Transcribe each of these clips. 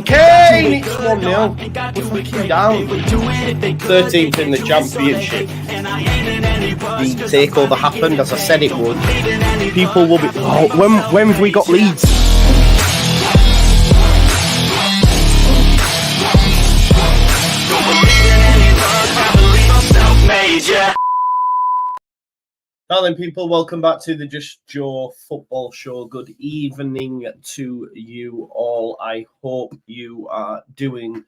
Kane, it's 1-0. Fucking down. 13th in the championship. The takeover happened as I said it would. People will be. Oh, when have we got Leeds? Now then, people, welcome back to the Just Joe Football Show. Good evening to you all. I hope you are doing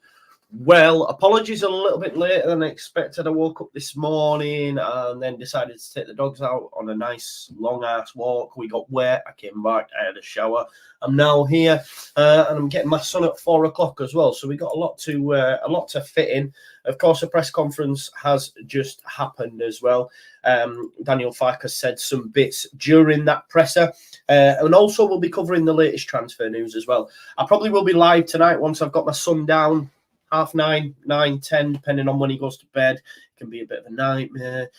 well. Apologies a little bit later than I expected. I woke up this morning and then decided to take the dogs out on a nice long-ass walk. We got wet. I came back. I had a shower. I'm now here and I'm getting my son at 4 o'clock as well. So we got a lot to fit in. Of course, a press conference has just happened as well. Daniell Farke said some bits during that presser. And also we'll be covering the latest transfer news as well. I probably will be live tonight once I've got my son down. 9:30, 9:10, depending on when he goes to bed. It can be a bit of a nightmare.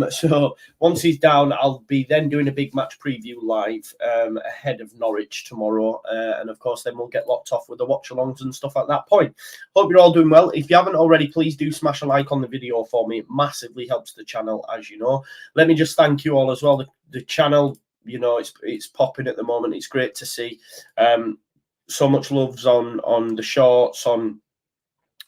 So once he's down, I'll be then doing a big match preview live ahead of Norwich tomorrow. And of course, then we'll get locked off with the watch-alongs and stuff at that point. Hope you're all doing well. If you haven't already, please do smash a like on the video for me. It massively helps the channel, as you know. Let me just thank you all as well. The channel, you know, it's popping at the moment. It's great to see. So much love's on the shorts, on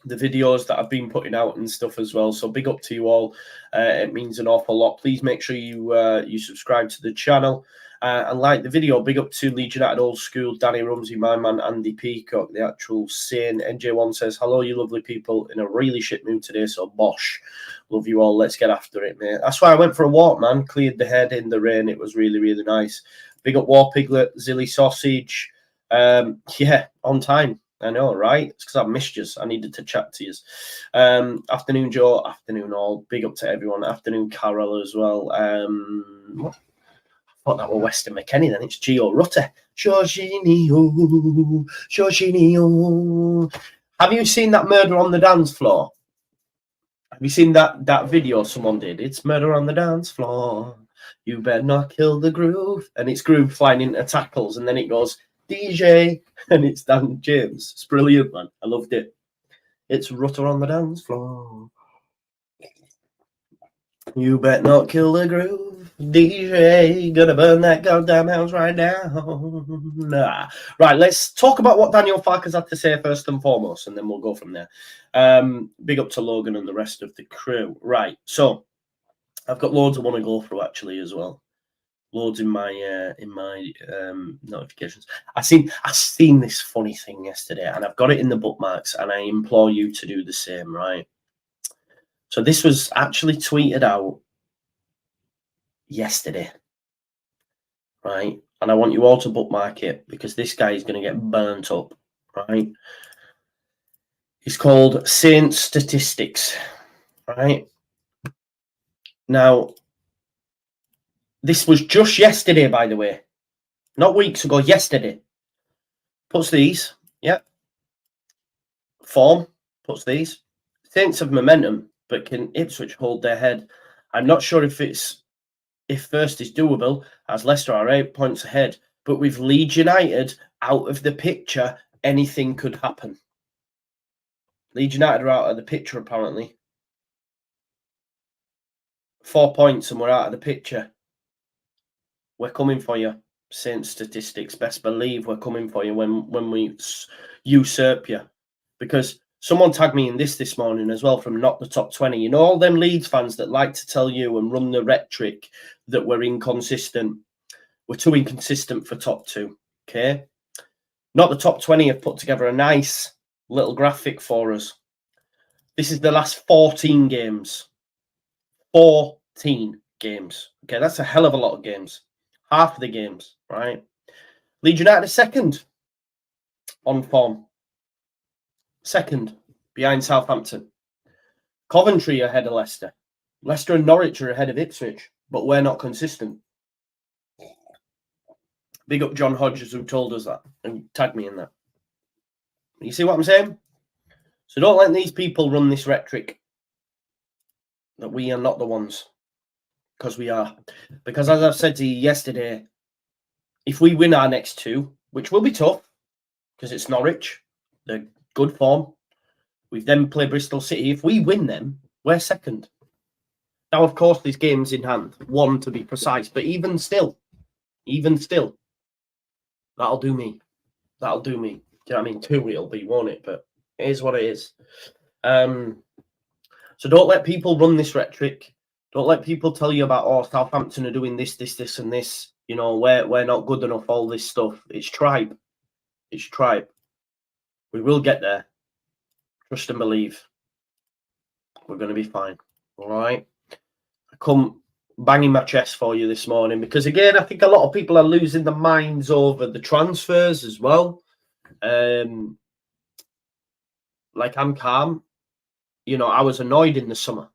the videos that I've been putting out and stuff as well. So big up to you all. It means an awful lot. Please make sure you subscribe to the channel and like the video. Big up to Leeds United Old School, Danny Rumsey, my man, Andy Peacock, the actual saint. NJ1 says, hello, you lovely people. In a really shit mood today, so bosh. Love you all. Let's get after it, mate. That's why I went for a walk, man. Cleared the head in the rain. It was really, really nice. Big up War Piglet, Zilly Sausage. Yeah, on time. I know, right? It's because I missed you. I needed to chat to you. Afternoon, Joe. Afternoon, all. Big up to everyone. Afternoon, Carol, as well. What? I thought that were Weston McKennie, then. It's Gio Rutter. Jorginho, Jorginho. Have you seen that Murder on the Dance Floor? Have you seen that video someone did? It's Murder on the Dance Floor. You better not kill the groove. And it's Groove flying into tackles, and then it goes, DJ, and it's Dan James. It's brilliant, man. I loved it. It's Rutter on the dance floor. You bet not kill the groove. DJ, gonna burn that goddamn house right now. Nah. Right, let's talk about what Daniell Farke's had to say first and foremost, and then we'll go from there. Big up to Logan and the rest of the crew. Right, so I've got loads I want to go through actually as well. Loads in my notifications. I seen this funny thing yesterday, and I've got it in the bookmarks, and I implore you to do the same, right? So this was actually tweeted out yesterday, right? And I want you all to bookmark it because this guy is going to get burnt up, right? It's called Saint Statistics, right? Now, this was just yesterday, by the way. Not weeks ago, yesterday. Puts these, yeah. Form, puts these. Saints of momentum, but can Ipswich hold their head? I'm not sure if first is doable, as Leicester are 8 points ahead. But with Leeds United out of the picture, anything could happen. Leeds United are out of the picture, apparently. 4 points and we're out of the picture. We're coming for you, Saint Statistics. Best believe we're coming for you when we usurp you. Because someone tagged me in this morning as well from Not the Top 20. You know, all them Leeds fans that like to tell you and run the rhetoric that we're inconsistent. We're too inconsistent for top 2, okay? Not the Top 20 have put together a nice little graphic for us. This is the last 14 games. 14 games. Okay, that's a hell of a lot of games. Half of the games, right? Leeds United are second on form. Second behind Southampton. Coventry are ahead of Leicester. Leicester and Norwich are ahead of Ipswich, but we're not consistent. Big up John Hodges who told us that and tagged me in that. You see what I'm saying? So don't let these people run this rhetoric that we are not the ones. Because we are. Because as I've said to you yesterday, if we win our next 2, which will be tough, because it's Norwich, They're good form. We've then played Bristol City. If we win them, we're second. Now, of course, there's games in hand, one to be precise, but even still, that'll do me. That'll do me. Do you know what I mean? 2 it'll be, won't it? But it is what it is. So don't let people run this rhetoric. Don't let people tell you about, oh, Southampton are doing this, and this. You know, we're not good enough, all this stuff. It's tribe. It's tribe. We will get there. Trust and believe. We're going to be fine. All right? I come banging my chest for you this morning because, again, I think a lot of people are losing their minds over the transfers as well. Like, I'm calm. You know, I was annoyed in the summer.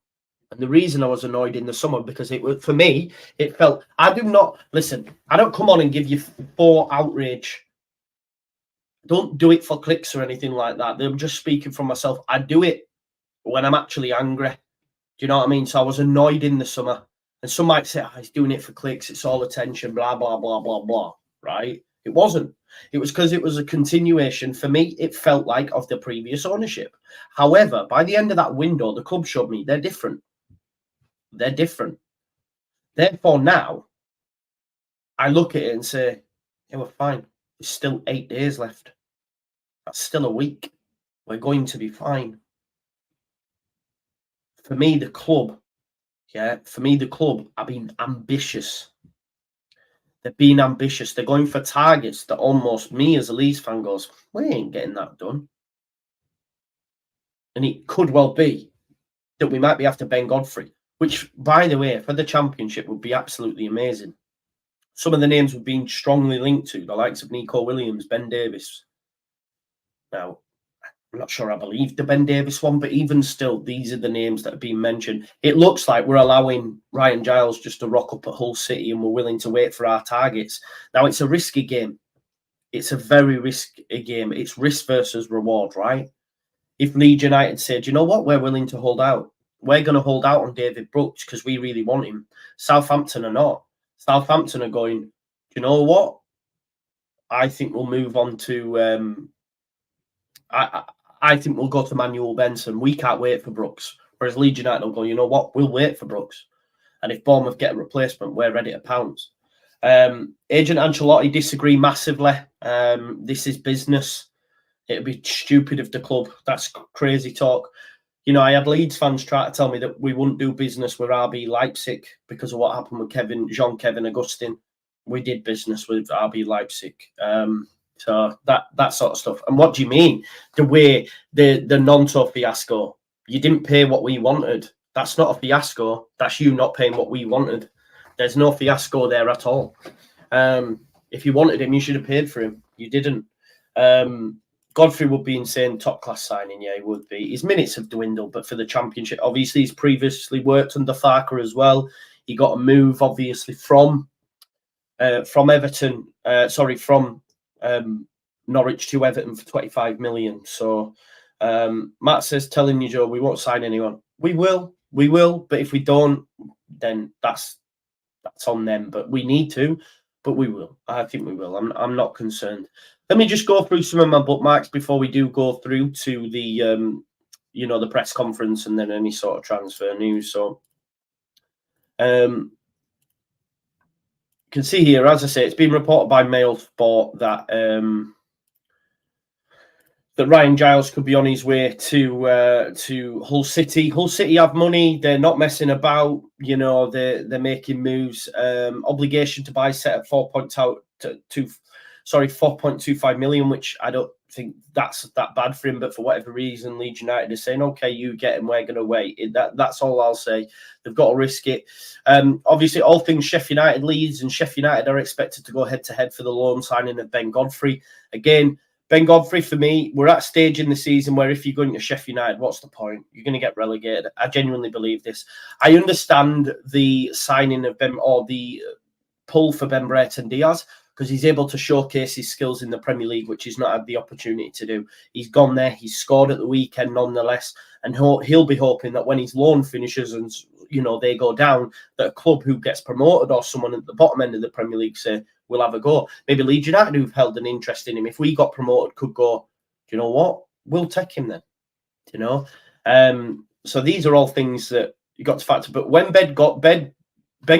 And the reason I was annoyed in the summer, because it was, for me, it felt, I don't come on and give you 4 outrage. Don't do it for clicks or anything like that. I'm just speaking from myself. I do it when I'm actually angry. Do you know what I mean? So I was annoyed in the summer. And some might say, oh, he's doing it for clicks. It's all attention, blah, blah, blah, blah, blah. Right? It wasn't. It was because it was a continuation. For me, it felt like of the previous ownership. However, by the end of that window, the club showed me they're different. They're different. Therefore, now, I look at it and say, yeah, we're fine. There's still 8 days left. That's still a week. We're going to be fine. For me, the club are being ambitious. They're being ambitious. They're going for targets that almost me as a Leeds fan goes, we ain't getting that done. And it could well be that we might be after Ben Godfrey, which, by the way, for the Championship would be absolutely amazing. Some of the names we've been strongly linked to, the likes of Nico Williams, Ben Davis. Now, I'm not sure I believe the Ben Davis one, but even still, these are the names that have been mentioned. It looks like we're allowing Ryan Giles just to rock up at Hull City and we're willing to wait for our targets. Now, it's a risky game. It's a very risky game. It's risk versus reward, right? If Leeds United said, you know what, we're willing to hold out. We're going to hold out on David Brooks because we really want him. Southampton are not. Southampton are going, you know what? I think we'll move on to... I think we'll go to Manuel Benson. We can't wait for Brooks. Whereas Leeds United will go, you know what? We'll wait for Brooks. And if Bournemouth get a replacement, we're ready to pounce. Agent Ancelotti disagree massively. This is business. It'd be stupid of the club. That's crazy talk. You know, I had Leeds fans try to tell me that we wouldn't do business with RB Leipzig because of what happened with Jean-Kevin Augustin. We did business with RB Leipzig. So that sort of stuff. And what do you mean? The way the Nonto fiasco, you didn't pay what we wanted. That's not a fiasco. That's you not paying what we wanted. There's no fiasco there at all. If you wanted him, you should have paid for him. You didn't. Godfrey would be insane, top class signing. Yeah, he would be. His minutes have dwindled, but for the Championship, obviously he's previously worked under Farke as well. He got a move, obviously, from Everton. From Norwich to Everton for 25 million. So Matt says, telling you, Joe, we won't sign anyone. We will, but if we don't, then that's on them. But we need to, but we will. I think we will. I'm not concerned. Let me just go through some of my bookmarks before we do go through to the the press conference and then any sort of transfer news. So you can see here, as I say, it's been reported by Mail Sport that that Ryan Giles could be on his way to Hull City. Hull City have money; they're not messing about. You know, they're making moves. Obligation to buy set at 4.25 million, which I don't think that's that bad for him. But for whatever reason, Leeds United is saying, "Okay, you get him. We're going to wait." That's all I'll say. They've got to risk it. Obviously, all things Sheffield United, Leeds and Sheffield United are expected to go head-to-head for the loan signing of Ben Godfrey. Again, Ben Godfrey, for me, we're at a stage in the season where if you're going to Sheffield United, what's the point? You're going to get relegated. I genuinely believe this. I understand the signing of Ben, or the pull for Ben Brereton Diaz, because he's able to showcase his skills in the Premier League, which he's not had the opportunity to do. He's gone there. He's scored at the weekend nonetheless. And he'll be hoping that when his loan finishes and, they go down, that a club who gets promoted or someone at the bottom end of the Premier League say, we'll have a go. Maybe Leeds United, who've held an interest in him, if we got promoted, could go, you know what? We'll take him then. You know, so these are all things that you got to factor. But when Ben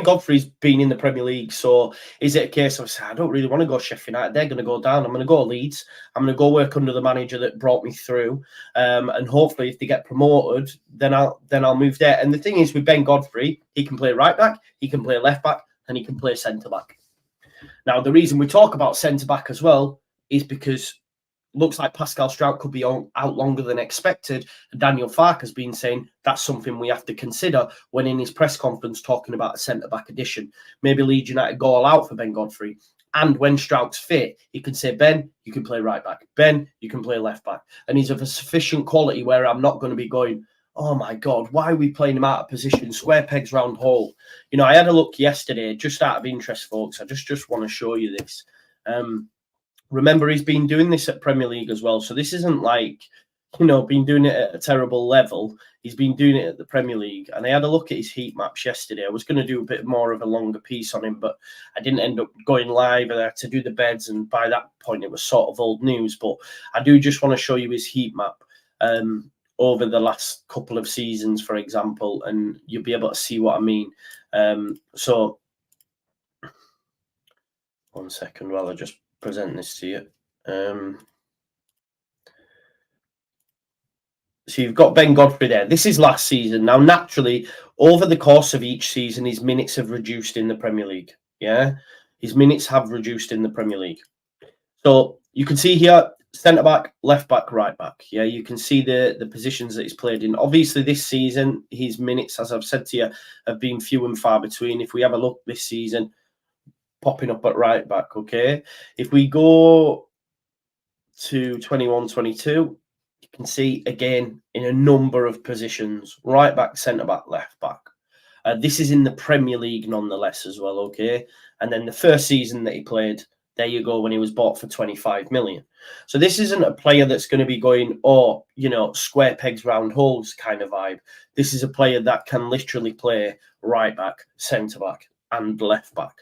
Godfrey's been in the Premier League, so is it a case of I don't really want to go Sheffield United? They're going to go down. I'm going to go Leeds. I'm going to go work under the manager that brought me through, and hopefully, if they get promoted, then I'll move there. And the thing is, with Ben Godfrey, he can play right back, he can play left back, and he can play centre back. Now, the reason we talk about centre back as well is because looks like Pascal Strout could be out longer than expected. And Daniell Farke has been saying that's something we have to consider when in his press conference talking about a centre-back addition. Maybe Leeds United go all out for Ben Godfrey. And when Strout's fit, he can say, Ben, you can play right back. Ben, you can play left back. And he's of a sufficient quality where I'm not going to be going, oh my God, why are we playing him out of position? Square pegs round hole. You know, I had a look yesterday, just out of interest, folks. I just want to show you this. Remember, he's been doing this at Premier League as well. So this isn't like, you know, been doing it at a terrible level. He's been doing it at the Premier League. And I had a look at his heat maps yesterday. I was going to do a bit more of a longer piece on him, but I didn't end up going live there to do the beds. And by that point, it was sort of old news. But I do just want to show you his heat map over the last couple of seasons, for example, and you'll be able to see what I mean. So one second while I just present this to you. So you've got Ben Godfrey there. This is last season. Now, naturally, over the course of each season, his minutes have reduced in the Premier League. Yeah, his minutes have reduced in the Premier League. So you can see here, centre back, left back, right back. Yeah, you can see the positions that he's played in. Obviously, this season, his minutes, as I've said to you, have been few and far between. If we have a look this season, popping up at right back, okay? If we go to 21-22, you can see, again, in a number of positions, right back, centre back, left back. This is in the Premier League nonetheless as well, okay? And then the first season that he played, there you go, when he was bought for 25 million. So this isn't a player that's going to be going, oh, you know, square pegs, round holes kind of vibe. This is a player that can literally play right back, centre back, and left back.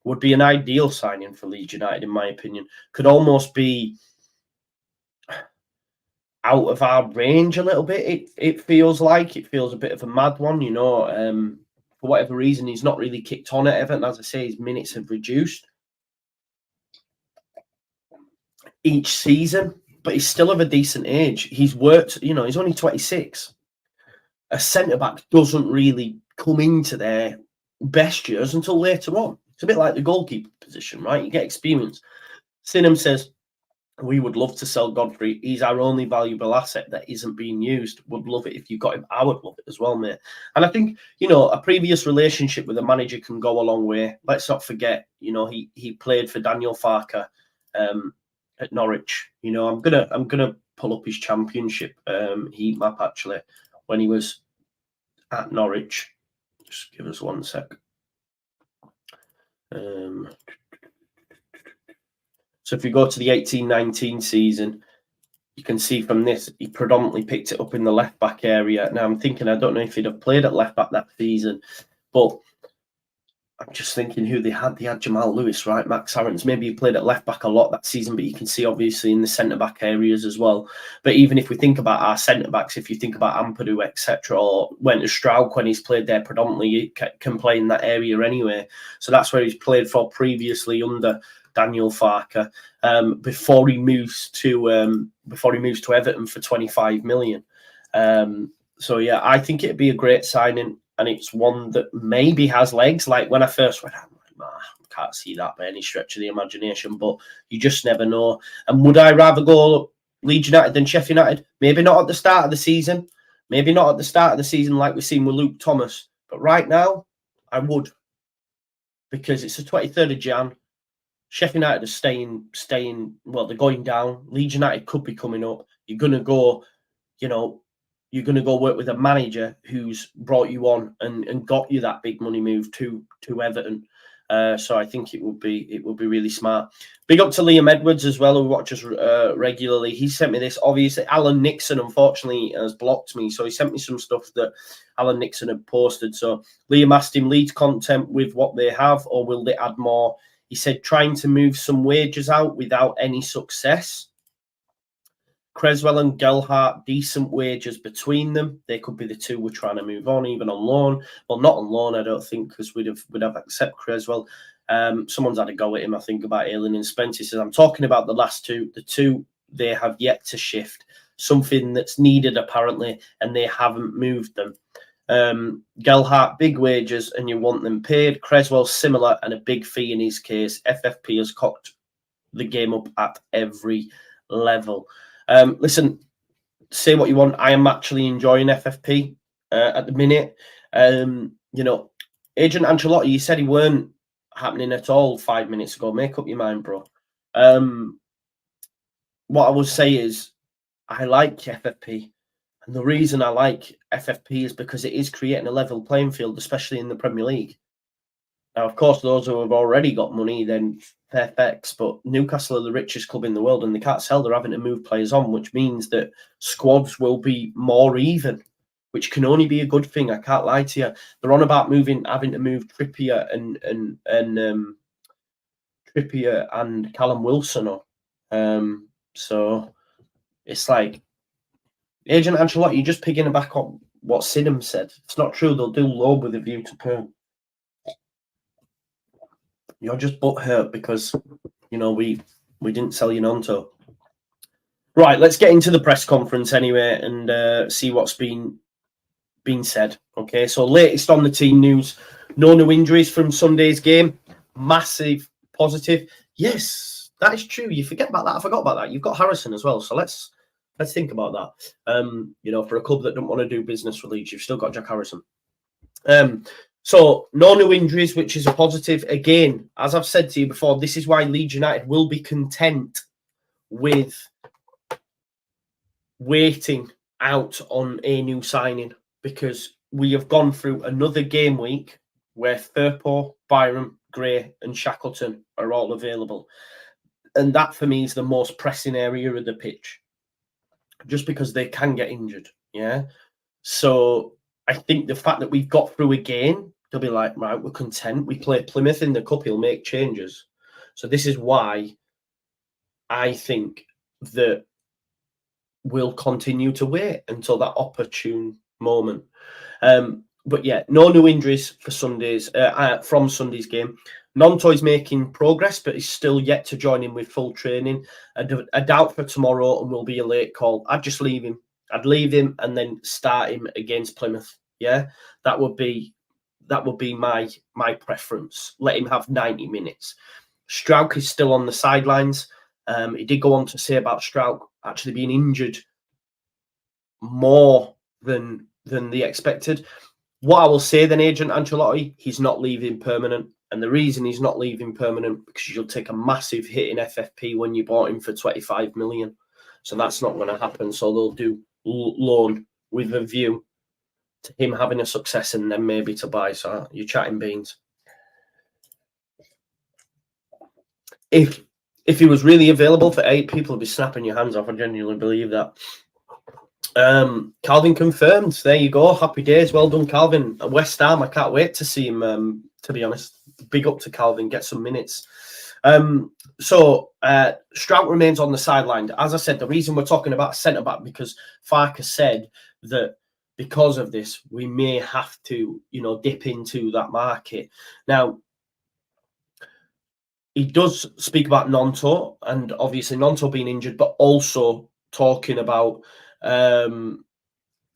Would be an ideal signing for Leeds United, in my opinion. Could almost be out of our range a little bit. It feels like. It feels a bit of a mad one, you know. For whatever reason, he's not really kicked on at Everton. As I say, his minutes have reduced each season, but he's still of a decent age. He's worked, you know, he's only 26. A centre-back doesn't really come into their best years until later on. It's a bit like the goalkeeper position, right? You get experience. Sinham says, we would love to sell Godfrey. He's our only valuable asset that isn't being used. Would love it if you got him. I would love it as well, mate. And I think, you know, a previous relationship with a manager can go a long way. Let's not forget, you know, he played for Daniell Farke at Norwich. You know, I'm gonna pull up his championship heat map actually when he was at Norwich. Just give us one sec. So if you go to the 18-19 season, you can see from this, he predominantly picked it up in the left-back area. Now, I'm thinking, I don't know if he'd have played at left-back that season, but I'm just thinking who they had. They had Jamal Lewis, right? Max Aarons. Maybe he played at left-back a lot that season, but you can see, obviously, in the centre-back areas as well. But even if we think about our centre-backs, if you think about Ampadu, etc., or went to Straub when he's played there predominantly, he can play in that area anyway. So that's where he's played for previously under Daniell Farke, before he moves to Everton for 25 million. So yeah, I think it'd be a great signing, and it's one that maybe has legs. Like when I first went, I'm like, nah, I can't see that by any stretch of the imagination, but you just never know. And would I rather go Leeds United than Sheffield United? Maybe not at the start of the season. Maybe not at the start of the season like we've seen with Luke Thomas. But right now, I would. Because it's the 23rd of Jan. Sheffield United are staying, well, they're going down. Leeds United could be coming up. You're going to go, you know, you're going to go work with a manager who's brought you on and got you that big money move to Everton. So I think it would be really smart. Big up to Liam Edwards as well, who watches regularly. He sent me this. Obviously, Alan Nixon, unfortunately, has blocked me. So he sent me some stuff that Alan Nixon had posted. So Liam asked him, Leeds content with what they have, or will they add more? He said, trying to move some wages out without any success. Creswell and Gelhardt, decent wages between them. They could be the two we're trying to move on, even on loan. Well, not on loan, I don't think, because we'd have accept Creswell. Someone's had a go at him, I think, about Ayling and Spence. He says, I'm talking about the last two. The two they have yet to shift. Something that's needed, apparently, and they haven't moved them. Gelhardt, big wages, and you want them paid. Creswell, similar, and a big fee in his case. FFP has cocked the game up at every level. Listen, say what you want. I am actually enjoying FFP at the minute. Agent Ancelotti, you said he weren't happening at all 5 minutes ago. Make up your mind, bro. What I will say is I like FFP. And the reason I like FFP is because it is creating a level playing field, especially in the Premier League. Now, of course, those who have already got money, then perfect. But Newcastle are the richest club in the world, and they can't sell. They're having to move players on, which means that squads will be more even, which can only be a good thing. I can't lie to you. They're on about having to move Trippier and Callum Wilson on. So it's like Agent Ancelotti, you're just picking back on what Sidham said. It's not true. They'll do low with a view to perm. You're just butthurt because, we didn't sell you Nonto. Right, let's get into the press conference anyway and see what's been said. Okay, so latest on the team news. No new injuries from Sunday's game. Massive positive. Yes, that is true. You forget about that. I forgot about that. You've got Harrison as well. So let's think about that. For a club that don't want to do business with Leeds, you've still got Jack Harrison. So no new injuries, which is a positive. Again, as I've said to you before, this is why Leeds United will be content with waiting out on a new signing, because we have gone through another game week where Firpo, Byram, Gray and Shackleton are all available. And that, for me, is the most pressing area of the pitch, just because they can get injured, yeah? So I think the fact that we've got through again, they'll be like, right, we're content. We play Plymouth in the cup, he'll make changes. So this is why I think that we'll continue to wait until that opportune moment. But yeah, no new injuries for from Sunday's game. Nontoy's making progress, but he's still yet to join in with full training. A doubt for tomorrow and will be a late call. I'd just leave him. I'd leave him and then start him against Plymouth. Yeah, that would be my preference. Let him have 90 minutes. Strauch is still on the sidelines. He did go on to say about Strauch actually being injured more than they expected. What I will say then, Agent Ancelotti, he's not leaving permanent. And the reason he's not leaving permanent, because you'll take a massive hit in FFP when you bought him for 25 million. So that's not going to happen. So they'll do loan with a view to him having a success and then maybe to buy. So you're chatting beans. If he was really available for 8, people would be snapping your hands off. I genuinely believe that. Calvin confirmed. There you go. Happy days. Well done, Calvin. At West Ham, I can't wait to see him, to be honest. Big up to Calvin. Get some minutes. So Strout remains on the sideline. As I said, the reason we're talking about centre-back, because Farke said that because of this, we may have to, dip into that market. Now, he does speak about Nonto, and obviously Nonto being injured, but also talking about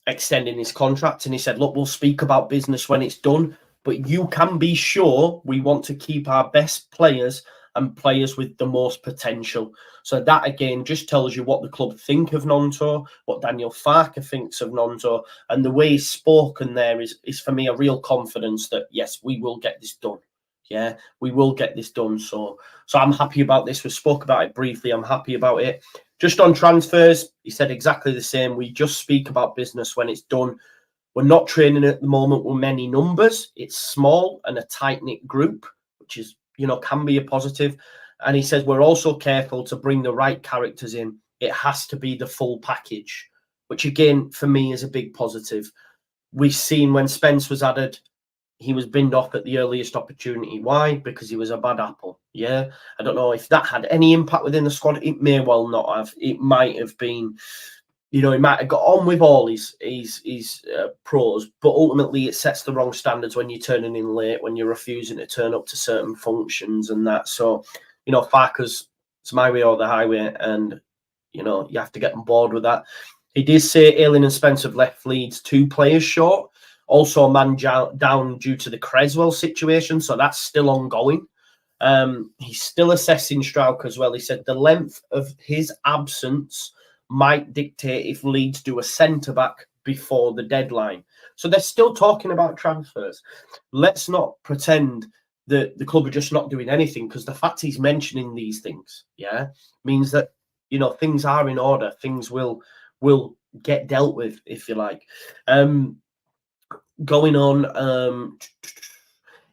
extending his contract. And he said, look, we'll speak about business when it's done, but you can be sure we want to keep our best players and players with the most potential. So that, again, just tells you what the club think of Nonto, what Daniell Farke thinks of Nonto, and the way he's spoken there is for me a real confidence that, yes, we will get this done. Yeah, we will get this done. So I'm happy about this. We spoke about it briefly. I'm happy about it. Just on transfers, he said exactly the same. We just speak about business when it's done. We're not training at the moment with many numbers. It's small and a tight-knit group, which is, can be a positive. And he says we're also careful to bring the right characters in. It has to be the full package, which again, for me, is a big positive. We've seen when Spence was added, he was binned off at the earliest opportunity. Why? Because he was a bad apple. Yeah. I don't know if that had any impact within the squad. It may well not have. It might have been, you know, he might have got on with all his pros, but ultimately it sets the wrong standards when you're turning in late, when you're refusing to turn up to certain functions and that. So, you know, Farke's, it's my way or the highway, and, you know, you have to get on board with that. He did say Ayling and Spence have left Leeds 2 players short. Also, a man down due to the Creswell situation, so that's still ongoing. He's still assessing Strauch as well. He said the length of his absence might dictate if Leeds do a centre-back before the deadline. So they're still talking about transfers. Let's not pretend that the club are just not doing anything, because the fact he's mentioning these things, yeah, means that, you know, things are in order. Things will get dealt with, if you like. Going on,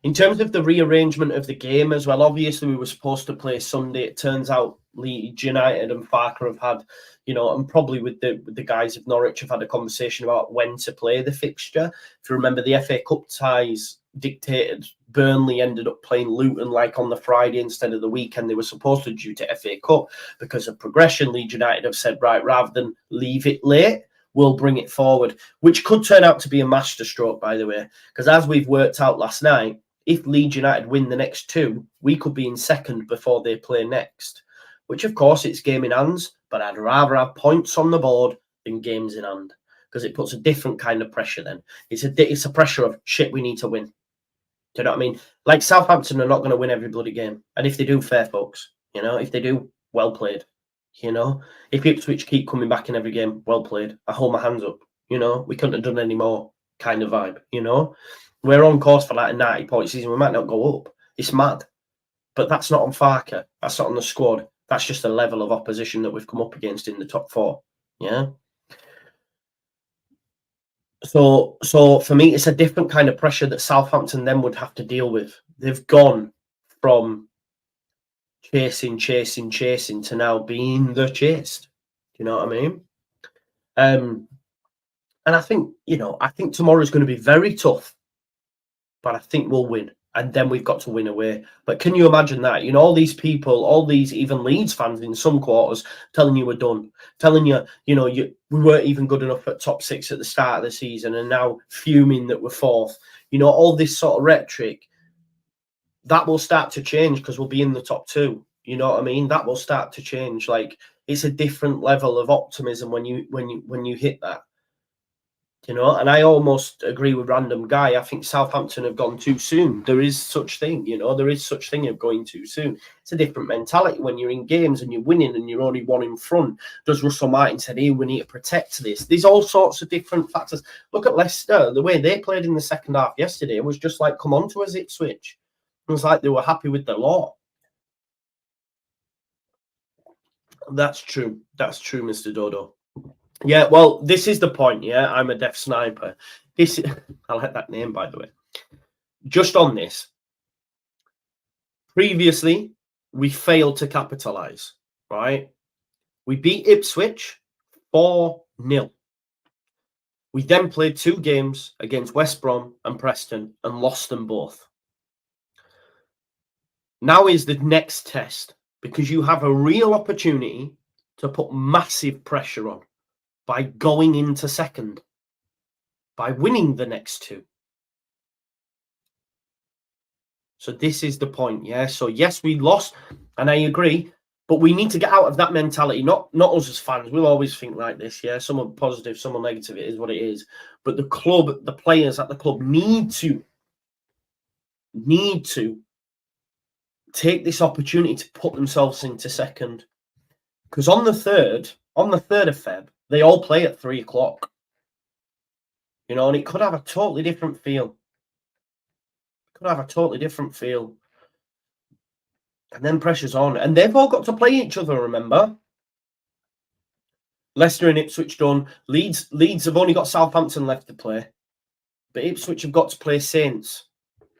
in terms of the rearrangement of the game as well, obviously we were supposed to play Sunday. It turns out Leeds United and Farke have had, you know, and probably with the guys of Norwich have had a conversation about when to play the fixture. If you remember, the FA Cup ties dictated Burnley ended up playing Luton like on the Friday instead of the weekend they were supposed to, due to FA Cup. Because of progression, Leeds United have said, right, rather than leave it late, we'll bring it forward, which could turn out to be a masterstroke, by the way, because as we've worked out last night, if Leeds United win the next 2, we could be in second before they play next, which, of course, it's game in hands, but I'd rather have points on the board than games in hand, because it puts a different kind of pressure then. It's a pressure of, shit, we need to win. Do you know what I mean? Like, Southampton are not going to win every bloody game. And if they do, fair folks. You know, if they do, well played. You know, if Ipswich keep coming back in every game, well played. I hold my hands up. You know, we couldn't have done any more, kind of vibe. You know, we're on course for like a 90-point season. We might not go up. It's mad. But that's not on Farke. That's not on the squad. That's just the level of opposition that we've come up against in the top 4. Yeah. So for me, it's a different kind of pressure that Southampton then would have to deal with. They've gone from chasing to now being the chased. Do you know what I mean? And I think, you know, I think tomorrow's going to be very tough, but I think we'll win. And then we've got to win away. But can you imagine that? You know, all these people, all these even Leeds fans in some quarters telling you we're done, telling you, you know, we weren't even good enough at top 6 at the start of the season, and now fuming that we're 4th. You know, all this sort of rhetoric, that will start to change because we'll be in the top 2. You know what I mean? That will start to change. Like, it's a different level of optimism when you hit that. You know, and I almost agree with Random Guy. I think Southampton have gone too soon. There is such thing, you know, there is such thing of going too soon. It's a different mentality when you're in games and you're winning and you're only 1 in front. Does Russell Martin said, hey, we need to protect this. There's all sorts of different factors. Look at Leicester. The way they played in the second half yesterday was just like, come on to us, Ipswich. It was like they were happy with the lot. That's true. That's true, Mr. Dodo. Yeah, well, this is the point, yeah? I'm a deaf sniper. I like that name, by the way. Just on this, previously, we failed to capitalise, right? We beat Ipswich 4-0. We then played 2 games against West Brom and Preston and lost them both. Now is the next test, because you have a real opportunity to put massive pressure on by going into second, by winning the next 2. So this is the point, yeah? So yes, we lost, and I agree, but we need to get out of that mentality. Not us as fans. We'll always think like this, yeah? Some are positive, some are negative. It is what it is. But the club, the players at the club need to take this opportunity to put themselves into second. Because on the 3rd of Feb, they all play at 3 o'clock. You know, and it could have a totally different feel. And then pressure's on. And they've all got to play each other, remember? Leicester and Ipswich done. Leeds have only got Southampton left to play. But Ipswich have got to play Saints.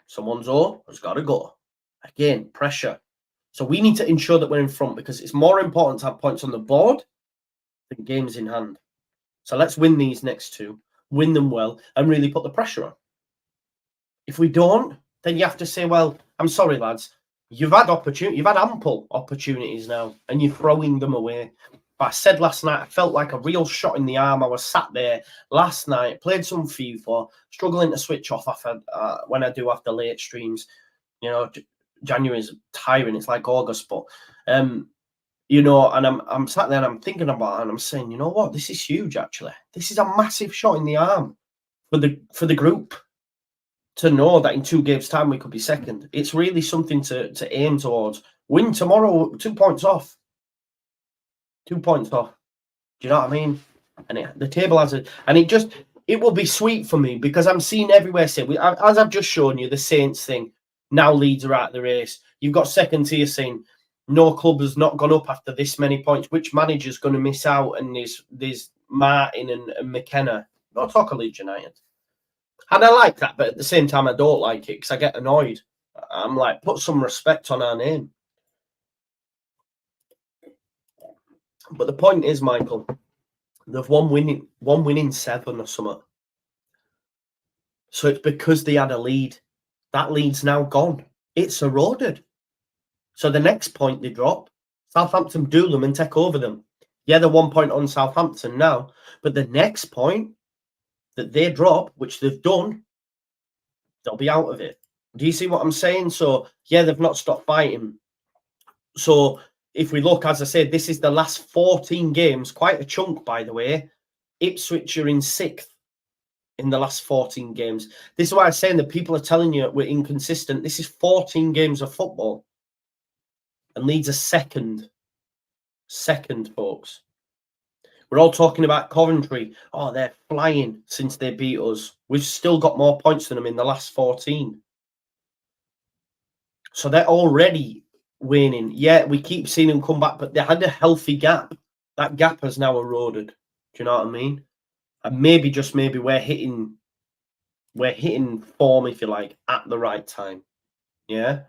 Someone's has got to go. Again, pressure. So we need to ensure that we're in front, because it's more important to have points on the board than games in hand. So let's win these next 2, win them well, and really put the pressure on. If we don't, then you have to say, well, I'm sorry, lads. You've had ample opportunities now, and you're throwing them away. But I said last night, I felt like a real shot in the arm. I was sat there last night, played some FIFA, struggling to switch off after when I do after late streams. You know, January is tiring. It's like August, but you know, and I'm sat there and I'm thinking about it, and I'm saying, you know what, this is huge. Actually, this is a massive shot in the arm for the group. To know that in 2 games' time we could be second. It's really something to aim towards. Win tomorrow, 2 points off. 2 points off. Do you know what I mean? And the table has it, and it will be sweet for me because I'm seeing everywhere say, as I've just shown you, the Saints thing. Now Leeds are out of the race. You've got second tier saying no club has not gone up after this many points. Which manager's going to miss out? And there's Martin and McKenna. Not talk of Leeds United. And I like that, but at the same time, I don't like it because I get annoyed. I'm like, put some respect on our name. But the point is, Michael, they've won winning 7 or something. So it's because they had a lead. That lead's now gone. It's eroded. So the next point they drop, Southampton do them and take over them. Yeah, they're 1 point on Southampton now, but the next point that they drop, which they've done, they'll be out of it. Do you see what I'm saying? So, yeah, they've not stopped fighting. So, if we look, as I said, this is the last 14 games, quite a chunk, by the way. Ipswich are in 6th in the last 14 games. This is why I'm saying that people are telling you we're inconsistent. This is 14 games of football. And Leeds are second. Second, folks. We're all talking about Coventry. Oh, they're flying since they beat us. We've still got more points than them in the last 14. So they're already winning. Yeah, we keep seeing them come back, but they had a healthy gap. That gap has now eroded. Do you know what I mean? And maybe, just maybe, we're hitting form, if you like, at the right time. Yeah.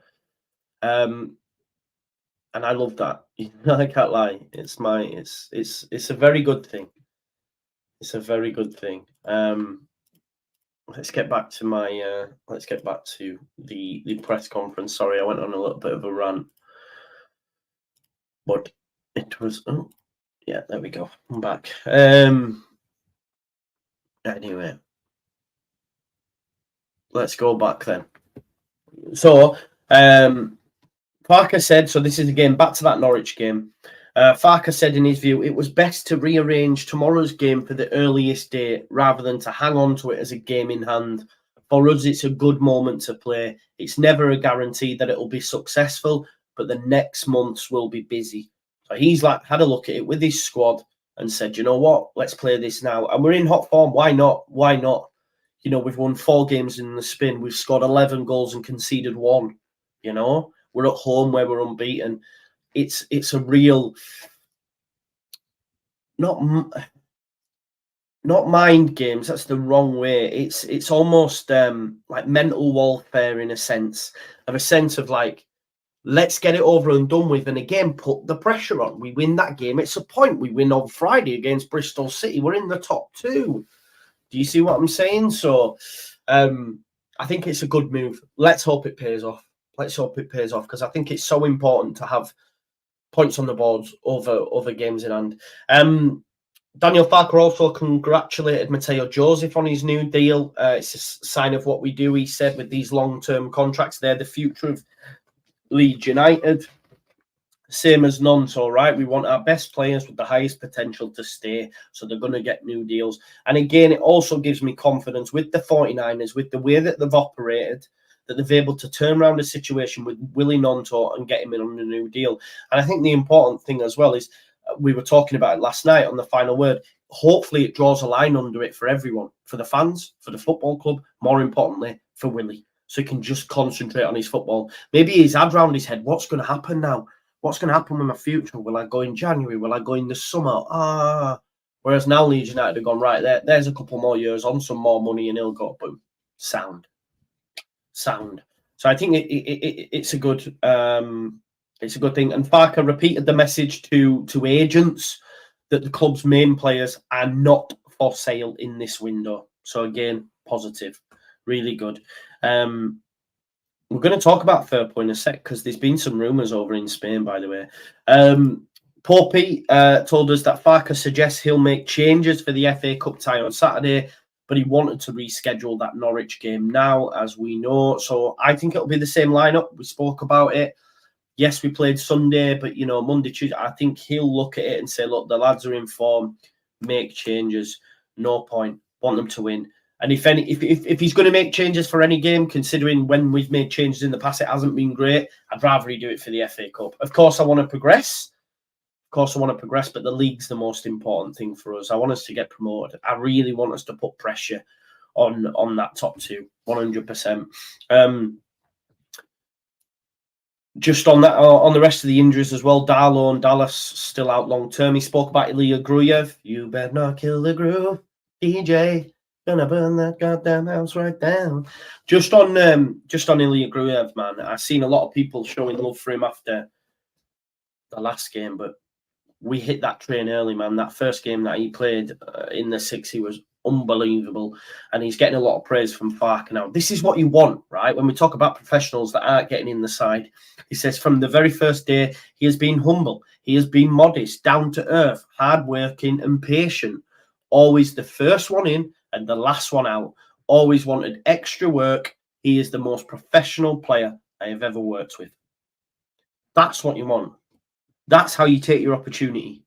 And I love that. I can't lie. It's a very good thing. It's a very good thing. Let's get back to my the press conference. Sorry, I went on a little bit of a rant. But it was yeah, there we go. I'm back. Anyway. Let's go back then. So Farke said, so this is again back to that Norwich game. Farke said in his view, it was best to rearrange tomorrow's game for the earliest date rather than to hang on to it as a game in hand. For us, it's a good moment to play. It's never a guarantee that it'll be successful, but the next months will be busy. So he's like had a look at it with his squad and said, you know what, let's play this now. And we're in hot form. Why not? Why not? You know, we've won 4 games in the spin. We've scored 11 goals and conceded 1. You know, we're at home where we're unbeaten. It's a real not mind games. That's the wrong way. It's almost like mental warfare in a sense of like, let's get it over and done with. And again, put the pressure on. We win that game. It's a point. We win on Friday against Bristol City. We're in the top 2. Do you see what I'm saying? So I think it's a good move. Let's hope it pays off. Let's hope it pays off because I think it's so important to have points on the board over games in hand. Daniell Farke also congratulated Mateo Joseph on his new deal. It's a sign of what we do, he said, with these long-term contracts. They're the future of Leeds United. Same as Nonto, right? We want our best players with the highest potential to stay, so they're going to get new deals. And again, it also gives me confidence with the 49ers, with the way that they've operated, that they've able to turn around a situation with Willie Nonto and get him in on a new deal. And I think the important thing as well is, we were talking about it last night on the final word, hopefully it draws a line under it for everyone, for the fans, for the football club, more importantly, for Willie, so he can just concentrate on his football. Maybe he's had round his head, what's going to happen now? What's going to happen with my future? Will I go in January? Will I go in the summer? Whereas now Leeds United have gone, right, there's a couple more years on some more money and he'll go, boom, sound. So I think it's a good thing. And Farke repeated the message to agents that the club's main players are not for sale in this window. So again, positive. Really good. We're going to talk about Firpo in a sec because there's been some rumours over in Spain, by the way. Poppy told us that Farke suggests he'll make changes for the FA Cup tie on Saturday, but he wanted to reschedule that Norwich game now, as we know. So I think it'll be the same lineup. We spoke about it. Yes, we played Sunday, but, you know, Monday, Tuesday, I think he'll look at it and say, look, the lads are in form, make changes, no point, want them to win. And if he's going to make changes for any game, considering when we've made changes in the past, it hasn't been great, I'd rather he do it for the FA Cup. Of course, I want to progress. But the league's the most important thing for us. I want us to get promoted. I really want us to put pressure on that top two, 100%. Just on that, on the rest of the injuries as well, Darlow and Dallas still out long term. He spoke about Ilya Gruyev. You better not kill the groove, DJ. Gonna burn that goddamn house right down. Just on Ilya Gruyev, man. I've seen a lot of people showing love for him after the last game, but we hit that train early, man. That first game that he played in the six, he was unbelievable, and he's getting a lot of praise from Farke now. This is what you want, right? When we talk about professionals that aren't getting in the side, he says from the very first day, he has been humble, he has been modest, down to earth, hardworking and patient, always the first one in and the last one out, always wanted extra work. He is the most professional player I have ever worked with. That's what you want. That's how you take your opportunity.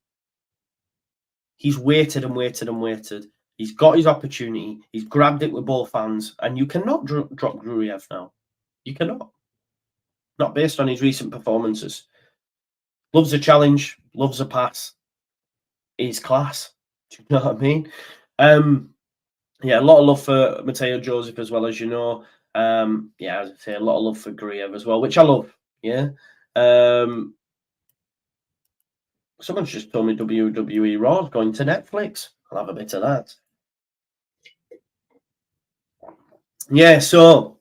He's waited and waited and waited. He's got his opportunity. He's grabbed it with both hands. And you cannot drop Gruyev now. You cannot. Not based on his recent performances. Loves a challenge. Loves a pass. He's class. Do you know what I mean? Yeah, a lot of love for Mateo Joseph as well, as you know. Yeah, as I say, a lot of love for Gruyev as well, which I love. Yeah. Someone's just told me WWE Raw is going to Netflix. I'll have a bit of that. Yeah, so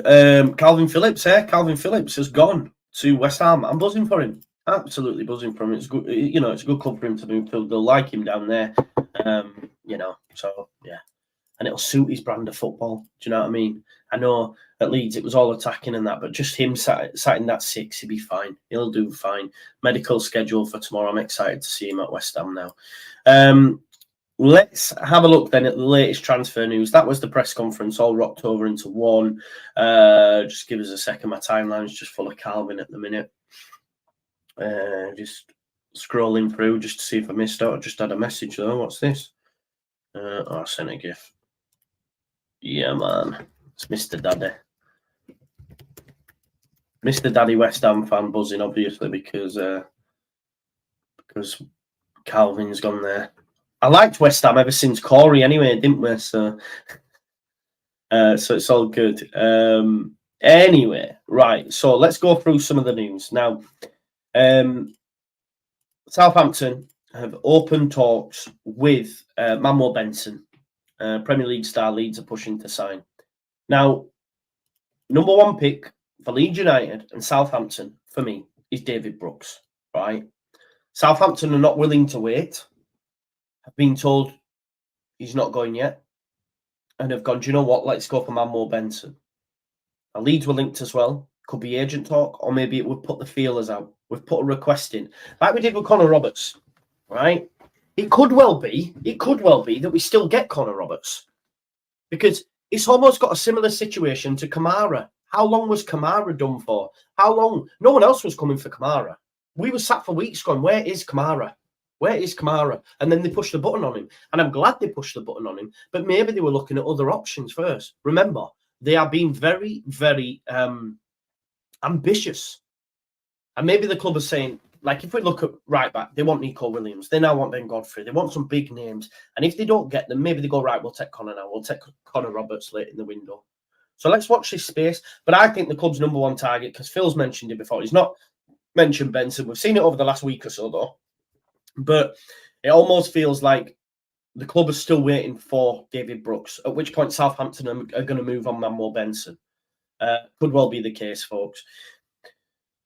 Calvin Phillips has gone to West Ham. I'm buzzing for him. Absolutely buzzing for him. It's good, you know, it's a good club for him to move to. They'll like him down there. You know, so yeah. And it'll suit his brand of football. Do you know what I mean? I know at Leeds it was all attacking and that, but just him sat in that six, he'll be fine. He'll do fine. Medical schedule for tomorrow. I'm excited to see him at West Ham now. Let's have a look then at the latest transfer news. That was the press conference, all rocked over into one. Just give us a second. My timeline's just full of Calvin at the minute. Just scrolling through just to see if I missed out. I just had a message though. What's this? I sent a GIF. Yeah, man. It's Mr. Daddy. Mr. Daddy West Ham fan buzzing, obviously, because Calvin's gone there. I liked West Ham ever since Corey anyway, didn't we? So it's all good. Anyway, right. So let's go through some of the news. Now, Southampton have open talks with Manuel Benson. Premier League star Leeds are pushing to sign. Now, number one pick for Leeds United and Southampton, for me, is David Brooks, right? Southampton are not willing to wait. I've been told he's not going yet. And have gone, do you know what? Let's go for Manuel Benson. Now, Leeds were linked as well. Could be agent talk, or maybe it would put the feelers out. We've put a request in, like we did with Connor Roberts, right? It could well be that we still get Connor Roberts, because it's almost got a similar situation to Kamara. How long was Kamara done for? How long? No one else was coming for Kamara. We were sat for weeks going, where is Kamara? Where is Kamara? And then they pushed the button on him. And I'm glad they pushed the button on him. But maybe they were looking at other options first. Remember, they are being very, very ambitious. And maybe the club is saying, like, if we look at right back, they want Nico Williams. They now want Ben Godfrey. They want some big names. And if they don't get them, maybe they go, right, we'll take Connor now. We'll take Connor Roberts late in the window. So let's watch this space. But I think the club's number one target, because Phil's mentioned it before. He's not mentioned Benson. We've seen it over the last week or so, though. But it almost feels like the club is still waiting for David Brooks, at which point Southampton are going to move on Manuel Benson. Could well be the case, folks.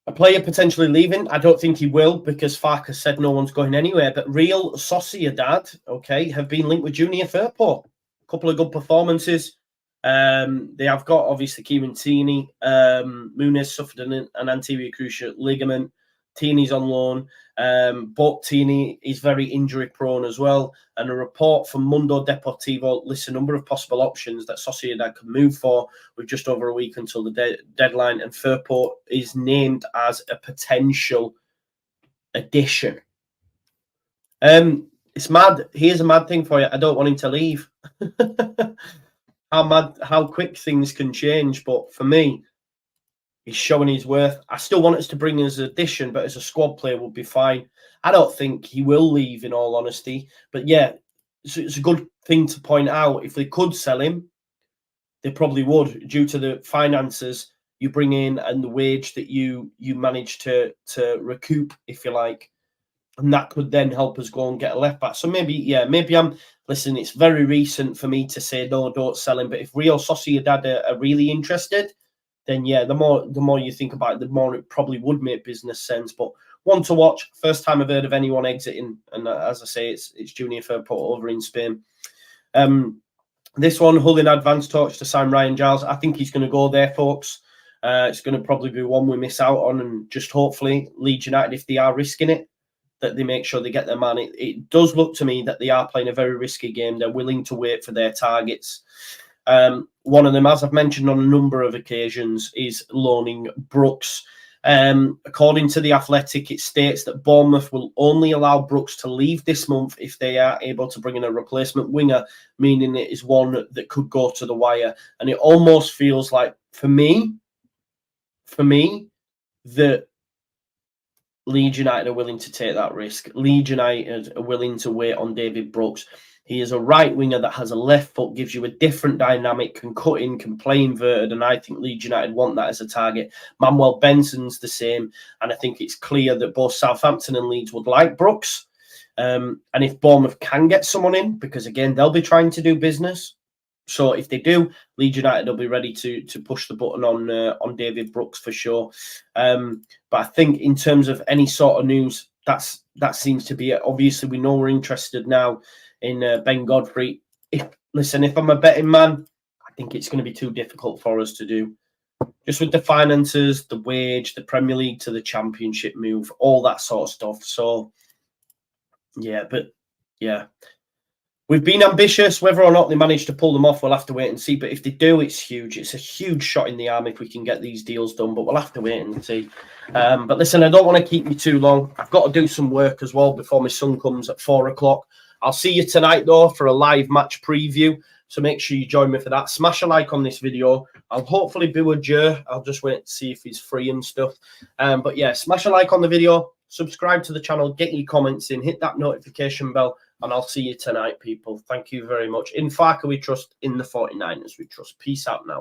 A player potentially leaving. I don't think he will, because Farke said no one's going anywhere. But Real Sociedad, okay, have been linked with Junior Firpo. A couple of good performances. They have got, obviously, Kieran Tierney. Muniz suffered an anterior cruciate ligament. Tierney's on loan, but Tierney is very injury prone as well. And a report from Mundo Deportivo lists a number of possible options that Sociedad could move for with just over a week until the deadline. And Firpo is named as a potential addition. It's mad. Here's a mad thing for you. I don't want him to leave. How quick things can change. But for me, he's showing his worth. I still want us to bring as an addition, but as a squad player would be fine. I don't think he will leave, in all honesty. But yeah, it's a good thing to point out. If they could sell him, they probably would, due to the finances you bring in and the wage that you manage to recoup, if you like. And that could then help us go and get a left back. So maybe listen, it's very recent for me to say, no, don't sell him. But if Real Sociedad are really interested, then yeah, the more you think about it, the more it probably would make business sense. But one to watch. First time I've heard of anyone exiting. And as I say, it's Junior Firpo over in Spain. This one, Hull in advance talks to sign Ryan Giles. I think he's going to go there, folks. It's going to probably be one we miss out on. And just hopefully Leeds United, if they are risking it, that they make sure they get their man. It does look to me that they are playing a very risky game. They're willing to wait for their targets. One of them, as I've mentioned on a number of occasions, is loaning Brooks. According to The Athletic, it states that Bournemouth will only allow Brooks to leave this month if they are able to bring in a replacement winger, meaning it is one that could go to the wire. And it almost feels like, for me, that Leeds United are willing to take that risk. Leeds United are willing to wait on David Brooks. He is a right winger that has a left foot, gives you a different dynamic, can cut in, can play inverted, and I think Leeds United want that as a target. Manuel Benson's the same, and I think it's clear that both Southampton and Leeds would like Brooks. And if Bournemouth can get someone in, because again, they'll be trying to do business. So if they do, Leeds United will be ready to push the button on David Brooks for sure. But I think in terms of any sort of news, that seems to be it. Obviously, we know we're interested now in Ben Godfrey. If I'm a betting man, I think it's going to be too difficult for us to do. Just with the finances, the wage, the Premier League to the Championship move, all that sort of stuff. So, yeah, we've been ambitious. Whether or not they manage to pull them off, we'll have to wait and see. But if they do, it's huge. It's a huge shot in the arm if we can get these deals done. But we'll have to wait and see. But listen, I don't want to keep you too long. I've got to do some work as well before my son comes at 4 o'clock. I'll see you tonight, though, for a live match preview. So make sure you join me for that. Smash a like on this video. I'll hopefully do a Jer. I'll just wait to see if he's free and stuff. But yeah, smash a like on the video. Subscribe to the channel. Get your comments in. Hit that notification bell. And I'll see you tonight, people. Thank you very much. In Farke we trust. In the 49ers we trust. Peace out now.